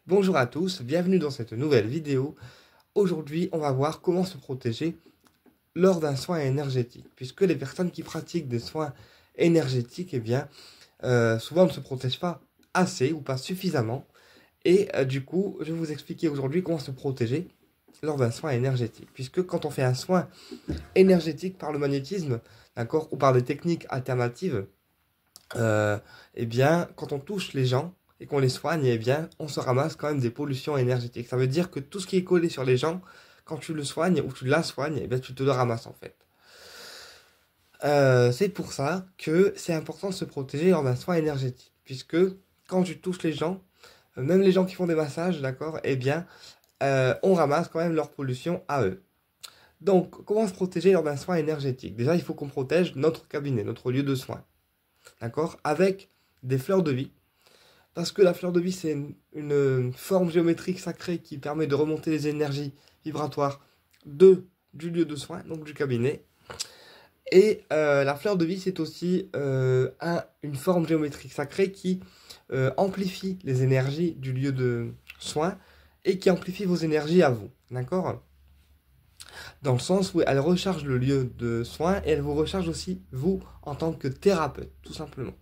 Bonjour à tous, bienvenue dans cette nouvelle vidéo. Aujourd'hui, on va voir comment se protéger lors d'un soin énergétique. Puisque les personnes qui pratiquent des soins énergétiques, souvent ne se protègent pas assez ou pas suffisamment. Du coup, je vais vous expliquer aujourd'hui comment se protéger lors d'un soin énergétique. Puisque quand on fait un soin énergétique par le magnétisme, d'accord, ou par des techniques alternatives, quand on touche les gens et qu'on les soigne, on se ramasse quand même des pollutions énergétiques. Ça veut dire que tout ce qui est collé sur les gens, quand tu le soignes ou tu la soignes, tu te le ramasses en fait. C'est pour ça que c'est important de se protéger lors d'un soin énergétique, puisque quand tu touches les gens, même les gens qui font des massages, d'accord, on ramasse quand même leur pollution à eux. Donc, comment se protéger lors d'un soin énergétique? Déjà, il faut qu'on protège notre cabinet, notre lieu de soin, d'accord, avec des fleurs de vie. Parce que la fleur de vie, c'est une forme géométrique sacrée qui permet de remonter les énergies vibratoires du lieu de soin, donc du cabinet. La fleur de vie, c'est aussi une forme géométrique sacrée qui amplifie les énergies du lieu de soin et qui amplifie vos énergies à vous. D'accord? Dans le sens où elle recharge le lieu de soin et elle vous recharge aussi, vous, en tant que thérapeute, tout simplement.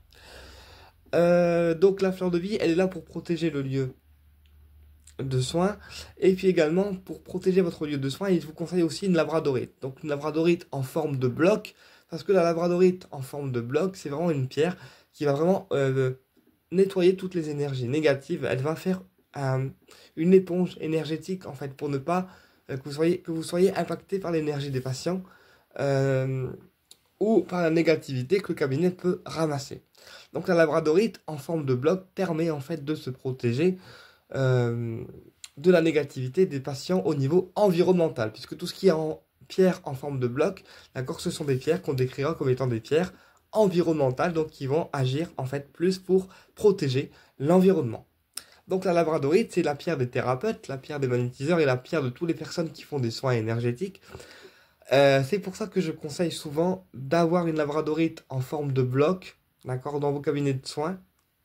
Donc la fleur de vie, elle est là pour protéger le lieu de soins et puis également pour protéger votre lieu de soins. Il vous conseille aussi une labradorite. Donc une labradorite en forme de bloc, parce que la labradorite en forme de bloc, c'est vraiment une pierre qui va vraiment nettoyer toutes les énergies négatives. Elle va faire une éponge énergétique en fait pour ne pas que vous soyez impacté par l'énergie des patients. Ou par la négativité que le cabinet peut ramasser. Donc la labradorite en forme de bloc permet en fait de se protéger de la négativité des patients au niveau environnemental, puisque tout ce qui est en pierre en forme de bloc, d'accord, ce sont des pierres qu'on décrira comme étant des pierres environnementales, donc qui vont agir en fait plus pour protéger l'environnement. Donc la labradorite, c'est la pierre des thérapeutes, la pierre des magnétiseurs et la pierre de toutes les personnes qui font des soins énergétiques. C'est pour ça que je conseille souvent d'avoir une labradorite en forme de bloc, d'accord, dans vos cabinets de soins,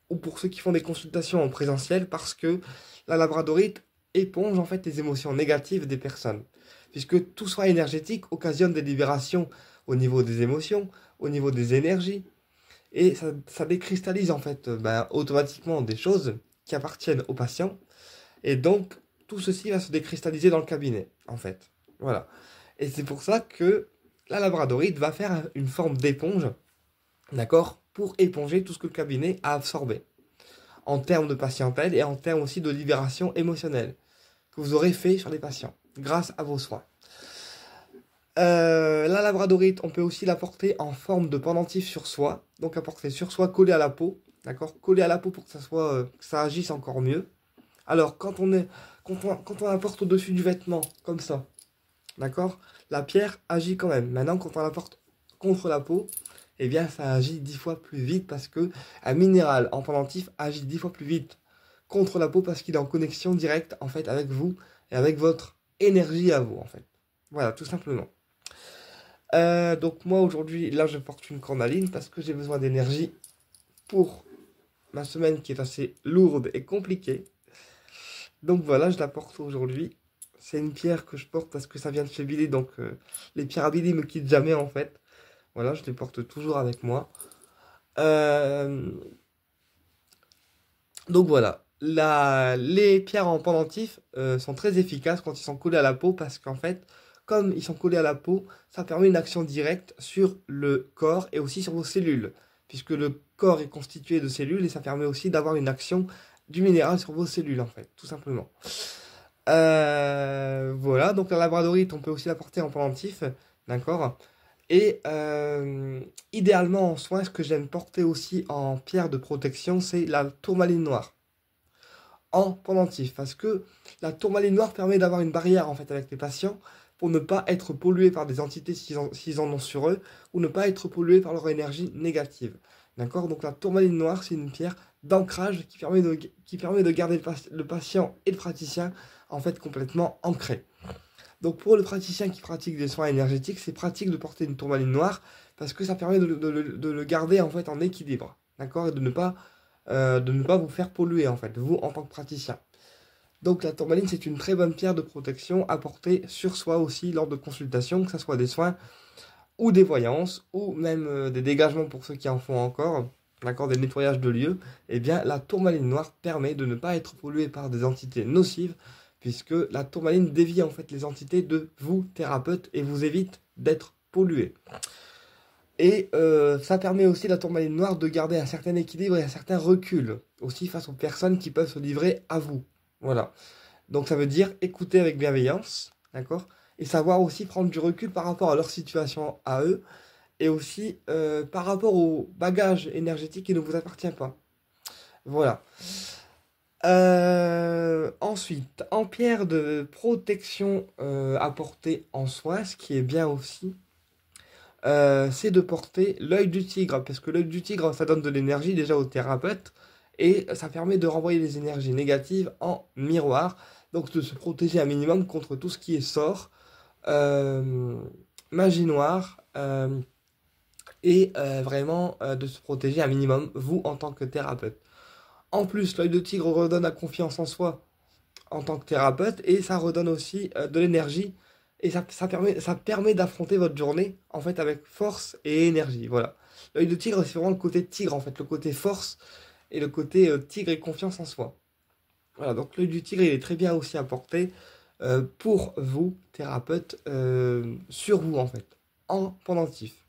ou pour ceux qui font des consultations en présentiel, parce que la labradorite éponge en fait les émotions négatives des personnes. Puisque tout soin énergétique occasionne des libérations au niveau des émotions, au niveau des énergies, et ça décristallise en fait automatiquement des choses qui appartiennent au patient, et donc tout ceci va se décristalliser dans le cabinet, en fait. Voilà. Et c'est pour ça que la labradorite va faire une forme d'éponge, d'accord, pour éponger tout ce que le cabinet a absorbé, en termes de patientèle et en termes aussi de libération émotionnelle, que vous aurez fait sur les patients, grâce à vos soins. La labradorite, on peut aussi la porter en forme de pendentif sur soi, donc à porter sur soi collé à la peau, d'accord, collé à la peau pour que que ça agisse encore mieux. Alors, quand on la porte au-dessus du vêtement, comme ça, d'accord? La pierre agit quand même. Maintenant, quand on la porte contre la peau, ça agit 10 fois plus vite parce que un minéral en pendentif agit 10 fois plus vite contre la peau parce qu'il est en connexion directe, en fait, avec vous et avec votre énergie à vous, en fait. Voilà, tout simplement. Donc moi, aujourd'hui, là, je porte une cornaline parce que j'ai besoin d'énergie pour ma semaine qui est assez lourde et compliquée. Donc voilà, je la porte aujourd'hui. C'est une pierre que je porte parce que ça vient de chez Billy, donc les pierres à Billy me quittent jamais en fait. Voilà, je les porte toujours avec moi. Euh, donc voilà, les pierres en pendentif sont très efficaces quand ils sont collés à la peau parce qu'en fait, comme ils sont collés à la peau, ça permet une action directe sur le corps et aussi sur vos cellules. Puisque le corps est constitué de cellules et ça permet aussi d'avoir une action du minéral sur vos cellules en fait, tout simplement. Voilà, donc la labradorite, on peut aussi la porter en pendentif, d'accord? Idéalement en soin, ce que j'aime porter aussi en pierre de protection, c'est la tourmaline noire en pendentif, parce que la tourmaline noire permet d'avoir une barrière en fait avec les patients pour ne pas être pollués par des entités s'ils en ont sur eux, ou ne pas être pollués par leur énergie négative. D'accord? Donc la tourmaline noire, c'est une pierre d'ancrage qui permet de garder le patient et le praticien en fait complètement ancrés. Donc pour le praticien qui pratique des soins énergétiques, c'est pratique de porter une tourmaline noire parce que ça permet de le garder en fait en équilibre. D'accord? Et de ne pas vous faire polluer en fait, vous en tant que praticien. Donc la tourmaline, c'est une très bonne pierre de protection à porter sur soi aussi lors de consultations, que ce soit des soins ou des voyances, ou même des dégagements pour ceux qui en font encore, d'accord, des nettoyages de lieux. Eh bien, la tourmaline noire permet de ne pas être pollué par des entités nocives, puisque la tourmaline dévie en fait les entités de vous, thérapeute, et vous évite d'être pollué. Et ça permet aussi, la tourmaline noire, de garder un certain équilibre et un certain recul, aussi face aux personnes qui peuvent se livrer à vous. Voilà. Donc ça veut dire écouter avec bienveillance, d'accord? Et savoir aussi prendre du recul par rapport à leur situation à eux, et aussi par rapport au bagage énergétique qui ne vous appartient pas. Voilà. Ensuite, en pierre de protection à porter en soin, ce qui est bien aussi, c'est de porter l'œil du tigre, parce que l'œil du tigre, ça donne de l'énergie déjà au thérapeute, et ça permet de renvoyer les énergies négatives en miroir, donc de se protéger un minimum contre tout ce qui est sort, euh, magie noire, et vraiment de se protéger un minimum, vous, en tant que thérapeute. En plus, l'œil de tigre redonne la confiance en soi en tant que thérapeute, et ça redonne aussi de l'énergie, et ça permet d'affronter votre journée en fait avec force et énergie. Voilà. L'œil de tigre, c'est vraiment le côté tigre en fait, le côté force et le côté tigre et confiance en soi. Voilà, donc l'œil du tigre, il est très bien aussi à porter pour vous, thérapeute, sur vous en fait, en pendentif.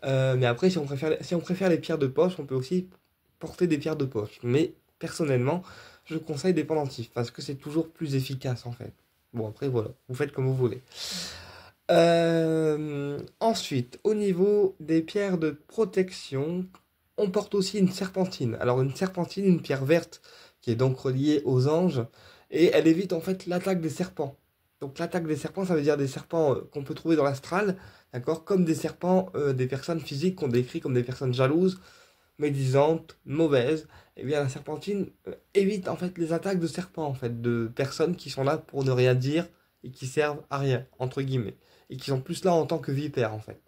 Mais après, si on préfère les pierres de poche, on peut aussi porter des pierres de poche. Mais personnellement, je conseille des pendentifs parce que c'est toujours plus efficace en fait. Bon, après, voilà, vous faites comme vous voulez. Ensuite, au niveau des pierres de protection, on porte aussi une serpentine. Alors, une serpentine, une pierre verte qui est donc reliée aux anges, et elle évite en fait l'attaque des serpents. Donc, l'attaque des serpents, ça veut dire des serpents qu'on peut trouver dans l'astral, d'accord, comme des serpents des personnes physiques qu'on décrit comme des personnes jalouses, médisantes, mauvaises. Eh bien, la serpentine évite en fait les attaques de serpents, en fait, de personnes qui sont là pour ne rien dire et qui servent à rien, entre guillemets, et qui sont plus là en tant que vipères, en fait.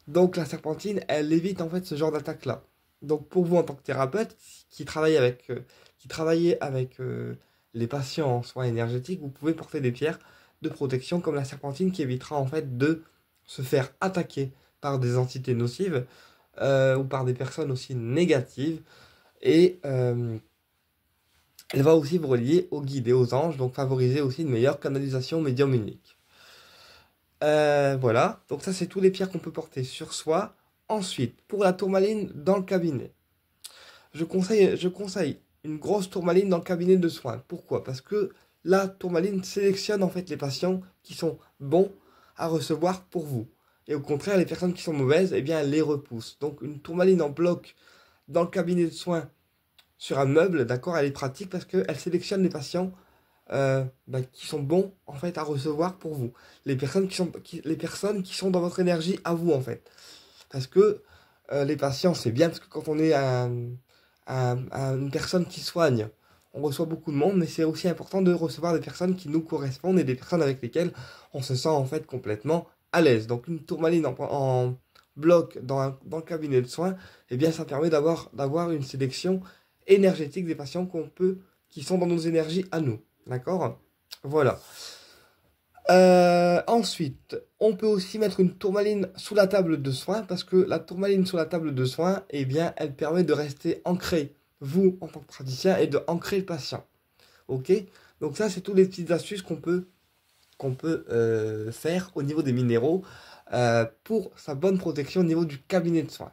Donc, la serpentine, elle évite en fait ce genre d'attaque-là. Donc, pour vous, en tant que thérapeute, qui travaillez avec les patients en soins énergétiques, vous pouvez porter des pierres de protection comme la serpentine qui évitera en fait de se faire attaquer par des entités nocives ou par des personnes aussi négatives. Et elle va aussi vous relier aux guides et aux anges, donc favoriser aussi une meilleure canalisation médiumnique. Voilà, donc ça c'est tous les pierres qu'on peut porter sur soi. Ensuite, pour la tourmaline dans le cabinet, je conseille une grosse tourmaline dans le cabinet de soins. Pourquoi? Parce que la tourmaline sélectionne en fait les patients qui sont bons à recevoir pour vous. Et au contraire, les personnes qui sont mauvaises, eh bien, elle les repousse. Donc une tourmaline en bloc dans le cabinet de soins sur un meuble, d'accord, elle est pratique parce qu'elle sélectionne les patients qui sont bons en fait à recevoir pour vous. Les personnes qui sont dans votre énergie à vous en fait. Parce que les patients, c'est bien parce que quand on est une personne qui soigne, on reçoit beaucoup de monde, mais c'est aussi important de recevoir des personnes qui nous correspondent et des personnes avec lesquelles on se sent en fait complètement à l'aise. Donc une tourmaline en bloc dans le cabinet de soins, eh bien ça permet d'avoir une sélection énergétique des patients qui sont dans nos énergies à nous. D'accord? Voilà. Ensuite, on peut aussi mettre une tourmaline sous la table de soins parce que la tourmaline sous la table de soins, eh bien, elle permet de rester ancré, vous en tant que praticien, et de ancrer le patient. Ok? Donc ça, c'est toutes les petites astuces qu'on peut faire au niveau des minéraux pour sa bonne protection au niveau du cabinet de soins.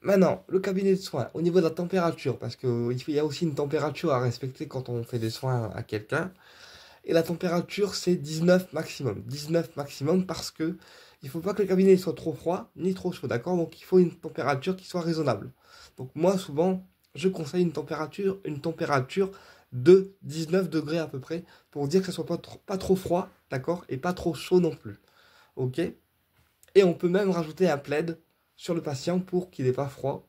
Maintenant, le cabinet de soins, au niveau de la température, parce qu'il y a aussi une température à respecter quand on fait des soins à quelqu'un. Et la température, c'est 19 maximum. 19 maximum parce que il faut pas que le cabinet soit trop froid ni trop chaud, d'accord? Donc il faut une température qui soit raisonnable. Donc moi, souvent, je conseille une température de 19 degrés à peu près pour dire que ça soit pas trop froid, d'accord? Et pas trop chaud non plus. Ok? Et on peut même rajouter un plaid sur le patient pour qu'il n'ait pas froid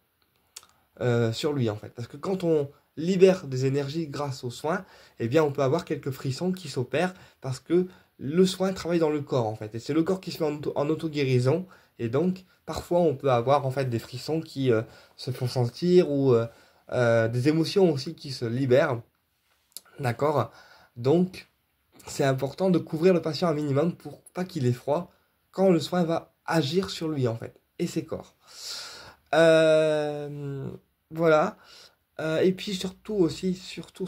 sur lui en fait. Parce que quand on libère des énergies grâce aux soins, eh bien on peut avoir quelques frissons qui s'opèrent parce que le soin travaille dans le corps en fait. Et c'est le corps qui se met en auto-guérison. Et donc parfois on peut avoir en fait des frissons qui se font sentir ou des émotions aussi qui se libèrent. D'accord? Donc, c'est important de couvrir le patient un minimum pour pas qu'il ait froid quand le soin va agir sur lui, en fait, et ses corps. Euh, voilà. Et puis surtout aussi, surtout,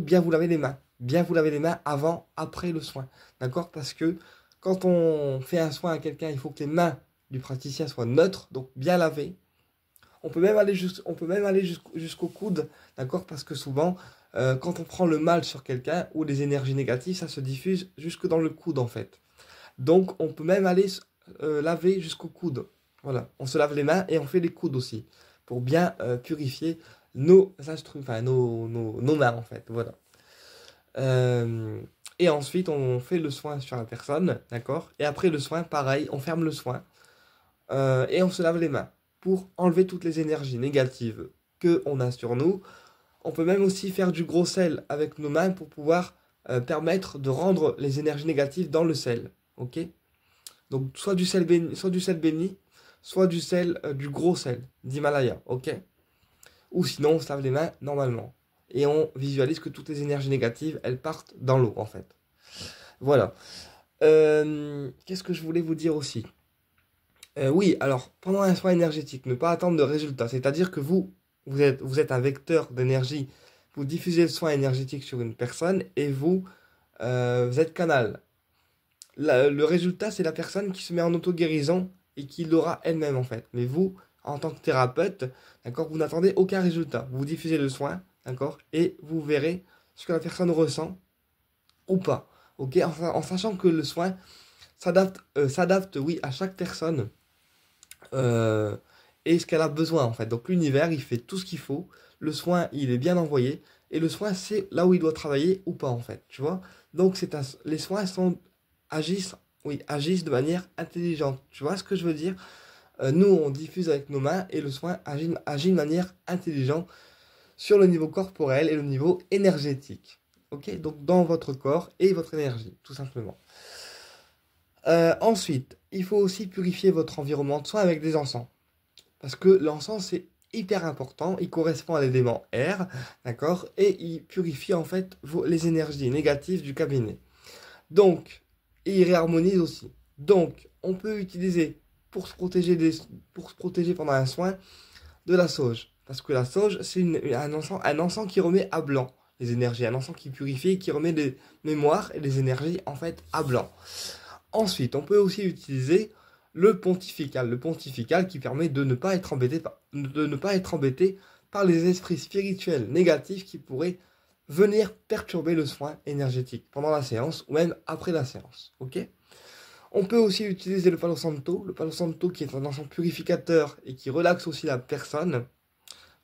bien vous laver les mains. Bien vous laver les mains avant, après le soin. D'accord? Parce que quand on fait un soin à quelqu'un, il faut que les mains du praticien soient neutres, donc bien lavées. On peut même aller jusqu'au coude, d'accord? Parce que souvent, quand on prend le mal sur quelqu'un ou les énergies négatives, ça se diffuse jusque dans le coude en fait. Donc, on peut même aller laver jusqu'au coude. Voilà, on se lave les mains et on fait les coudes aussi pour bien purifier nos instruments, enfin nos mains en fait. Voilà. Euh, et ensuite, on fait le soin sur la personne, d'accord? Et après le soin, pareil, on ferme le soin et on se lave les mains pour enlever toutes les énergies négatives que on a sur nous. On peut même aussi faire du gros sel avec nos mains pour pouvoir permettre de rendre les énergies négatives dans le sel. Ok? Donc soit du sel béni, soit du sel, du gros sel d'Himalaya. Ok? Ou sinon on se lave les mains normalement. Et on visualise que toutes les énergies négatives, elles partent dans l'eau en fait. Voilà. Qu'est-ce que je voulais vous dire aussi? Oui, alors, pendant un soin énergétique, ne pas attendre de résultat. C'est-à-dire que vous êtes un vecteur d'énergie. Vous diffusez le soin énergétique sur une personne et vous êtes canal. Le résultat, c'est la personne qui se met en auto-guérison et qui l'aura elle-même, en fait. Mais vous, en tant que thérapeute, d'accord, vous n'attendez aucun résultat. Vous diffusez le soin, d'accord, et vous verrez ce que la personne ressent ou pas. Ok, en sachant que le soin s'adapte, oui, à chaque personne euh, et ce qu'elle a besoin en fait. Donc l'univers, il fait tout ce qu'il faut. Le soin, il est bien envoyé. Et le soin, c'est là où il doit travailler ou pas en fait. Tu vois? Donc les soins agissent, oui, agissent de manière intelligente. Tu vois ce que je veux dire? Nous, on diffuse avec nos mains et le soin agit de manière intelligente sur le niveau corporel et le niveau énergétique. Ok? Donc dans votre corps et votre énergie, tout simplement. Ensuite, il faut aussi purifier votre environnement de soin avec des encens. Parce que l'encens, c'est hyper important. Il correspond à l'élément air, d'accord? Et il purifie en fait les énergies négatives du cabinet. Donc, et il réharmonise aussi. Donc, on peut utiliser pour se protéger pendant un soin de la sauge. Parce que la sauge, c'est un encens qui remet à blanc les énergies. Un encens qui purifie, qui remet les mémoires et les énergies en fait à blanc. Ensuite, on peut aussi utiliser le pontifical qui permet de ne pas être embêté par les esprits spirituels négatifs qui pourraient venir perturber le soin énergétique pendant la séance ou même après la séance. Ok? On peut aussi utiliser le Palo Santo qui est un encens purificateur et qui relaxe aussi la personne.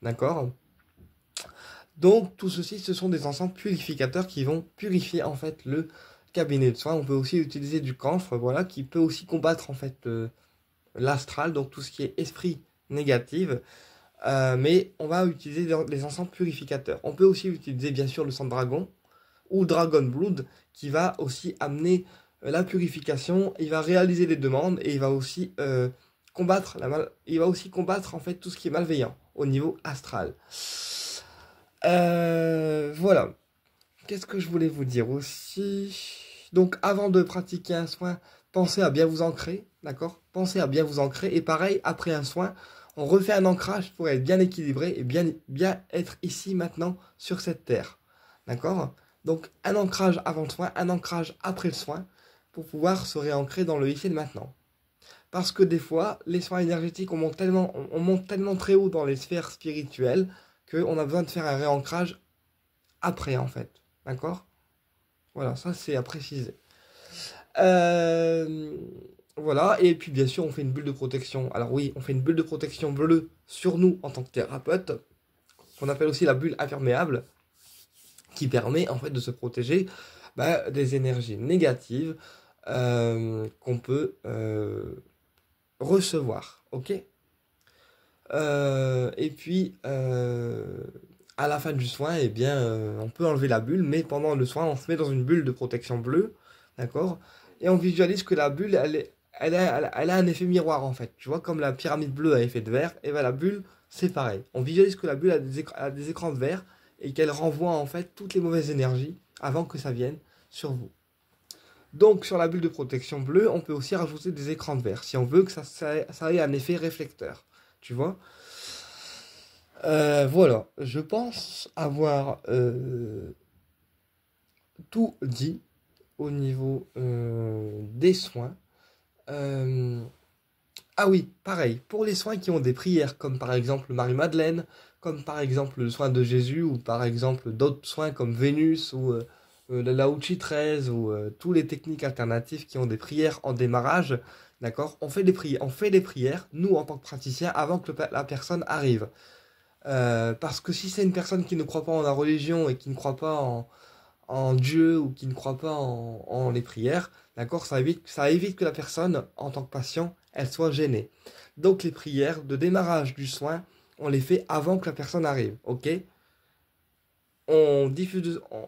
D'accord? Donc tout ceci, ce sont des encens purificateurs qui vont purifier en fait le cabinet de soins. On peut aussi utiliser du camphre, voilà, qui peut aussi combattre en fait l'astral, donc tout ce qui est esprit négatif. Mais on va utiliser les encens purificateurs. On peut aussi utiliser bien sûr le sang de dragon ou Dragon Blood qui va aussi amener la purification. Il va réaliser les demandes et il va aussi il va aussi combattre en fait tout ce qui est malveillant au niveau astral. Voilà. Qu'est-ce que je voulais vous dire aussi? Donc, avant de pratiquer un soin, pensez à bien vous ancrer, d'accord? Pensez à bien vous ancrer. Et pareil, après un soin, on refait un ancrage pour être bien équilibré et bien être ici maintenant sur cette terre, d'accord? Donc, un ancrage avant le soin, un ancrage après le soin, pour pouvoir se réancrer dans le ici et le maintenant. Parce que des fois, les soins énergétiques, on monte tellement très haut dans les sphères spirituelles qu'on a besoin de faire un réancrage après, en fait. D'accord? Voilà, ça c'est à préciser. Euh, voilà, et puis bien sûr, on fait une bulle de protection. Alors oui, on fait une bulle de protection bleue sur nous en tant que thérapeute, qu'on appelle aussi la bulle imperméable, qui permet en fait de se protéger des énergies négatives qu'on peut recevoir. Ok? Et puis, à la fin du soin, eh bien, on peut enlever la bulle, mais pendant le soin, on se met dans une bulle de protection bleue, d'accord? Et on visualise que la bulle, elle a un effet miroir, en fait. Tu vois, comme la pyramide bleue a effet de verre, et bien la bulle, c'est pareil. On visualise que la bulle a des écrans de verre, et qu'elle renvoie en fait toutes les mauvaises énergies avant que ça vienne sur vous. Donc sur la bulle de protection bleue, on peut aussi rajouter des écrans de verre si on veut que ça ait un effet réflecteur. Tu vois? Voilà, je pense avoir tout dit au niveau des soins. Ah oui, pareil, pour les soins qui ont des prières, comme par exemple Marie-Madeleine, comme par exemple le soin de Jésus, ou par exemple d'autres soins comme Vénus, ou la Lao-Tzu 13, ou tous les techniques alternatives qui ont des prières en démarrage, d'accord? On fait les prières, nous en tant que praticiens, avant que la personne arrive. Parce que si c'est une personne qui ne croit pas en la religion et qui ne croit pas en Dieu ou qui ne croit pas en les prières, d'accord, ça évite que la personne, en tant que patient, elle soit gênée. Donc les prières de démarrage du soin, on les fait avant que la personne arrive, ok? Et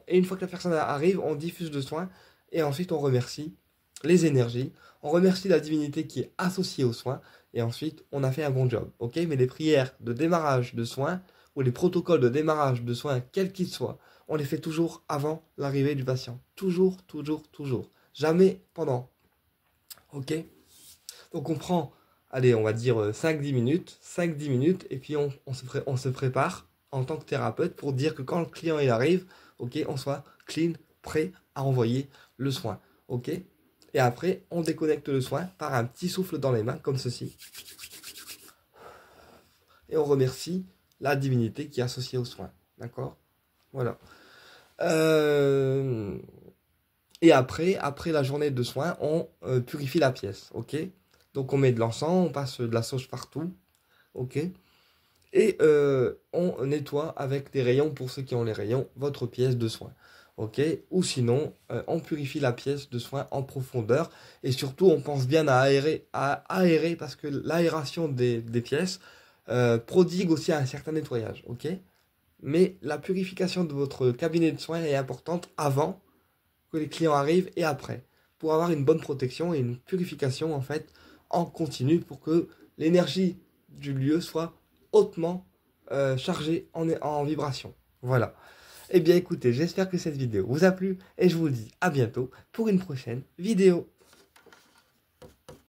une fois que la personne arrive, on diffuse le soin et ensuite on remercie les énergies, on remercie la divinité qui est associée au soin et ensuite on a fait un bon job, ok? Mais les prières de démarrage de soins ou les protocoles de démarrage de soins, quels qu'ils soient, on les fait toujours avant l'arrivée du patient. Toujours, toujours, toujours. Jamais pendant. Ok? Donc on prend, allez, on va dire 5-10 minutes, et puis on se prépare en tant que thérapeute pour dire que quand le client il arrive, ok, on soit clean, prêt à envoyer le soin. Ok? Et après, on déconnecte le soin par un petit souffle dans les mains, comme ceci. Et on remercie la divinité qui est associée au soin. D'accord? Voilà. Et après la journée de soins, on purifie la pièce, ok? Donc on met de l'encens, on passe de la sauge partout, ok? Et on nettoie avec des rayons, pour ceux qui ont les rayons, votre pièce de soins, ok? Ou sinon, on purifie la pièce de soins en profondeur, et surtout on pense bien à aérer parce que l'aération des pièces prodigue aussi un certain nettoyage, ok? Mais la purification de votre cabinet de soins est importante avant que les clients arrivent et après, pour avoir une bonne protection et une purification en fait en continu pour que l'énergie du lieu soit hautement chargée en vibration. Voilà. Eh bien écoutez, j'espère que cette vidéo vous a plu et je vous dis à bientôt pour une prochaine vidéo.